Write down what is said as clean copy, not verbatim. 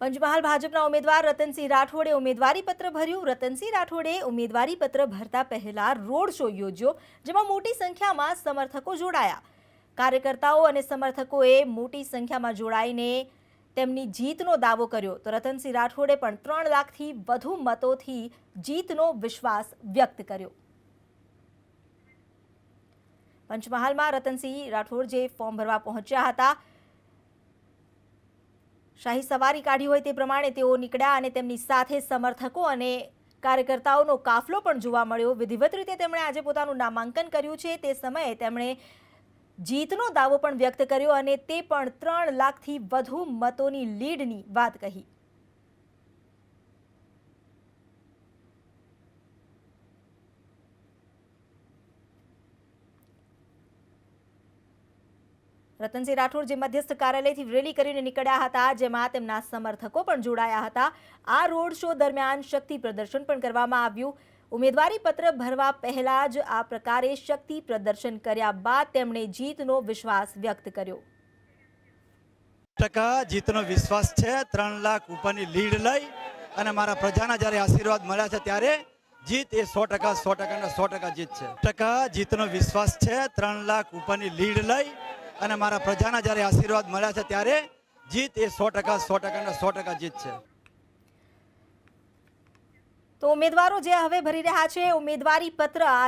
પંચમહાલ ભાજપના ઉમેદવાર રતનસિંહ રાઠોડે ઉમેદવારી પત્ર ભર્યું। રતનસિંહ રાઠોડે ઉમેદવારી પત્ર ભરતા પહેલા રોડ શો યોજ્યો, જેમાં મોટી સંખ્યામાં સમર્થકો જોડાયા। કાર્યકર્તાઓ અને સમર્થકોએ મોટી સંખ્યામાં જોડાઈને તેમની જીતનો દાવો કર્યો, તો રતનસિંહ રાઠોડે પણ 3 લાખથી વધુ મતોથી જીતનો વિશ્વાસ વ્યક્ત કર્યો। પંચમહાલમાં રતનસિંહ રાઠોડ જે ફોર્મ ભરવા પહોંચ્યા હતા, શાહી સવારી કાઢી હોય તે પ્રમાણે તેઓ નીકળ્યા અને તેમની સાથે સમર્થકો અને કાર્યકર્તાઓનો કાફલો પણ જોવા મળ્યો। વિધિવત રીતે તેમણે આજે પોતાનું નામાંકન કર્યું છે। તે સમયે તેમણે જીતનો દાવો પણ વ્યક્ત કર્યો અને તે પણ 3 લાખથી વધુ મતોની લીડની વાત કહી। રતનસિંહ રાઠોડ જે મધ્યસ્થ કાર્યાલયથી રેલી કરીને નીકળ્યા હતા, જેમાં તેમના સમર્થકો પણ જોડાયા હતા। આ રોડ શો દરમિયાન શક્તિ પ્રદર્શન પણ કરવામાં આવ્યું। ઉમેદવારી પત્ર ભરવા પહેલા જ આ પ્રકારે શક્તિ પ્રદર્શન કર્યા બાદ તેમણે જીતનો વિશ્વાસ વ્યક્ત કર્યો। ટકા જીતનો વિશ્વાસ છે। 3 લાખ ઉપરની લીડ લઈ અને મારા પ્રજાના જ્યારે આશીર્વાદ મળ્યા છે ત્યારે જીત એ 100% જીત છે। ટકા જીતનો વિશ્વાસ છે। 3 લાખ ઉપરની લીડ લઈ અને મારા પ્રજાના જ્યારે આશીર્વાદ મળ્યા છે ત્યારે જીત એ 100% જીત છે। તો ઉમેદવારો જે હવે ભરી રહ્યા છે ઉમેદવારી પત્ર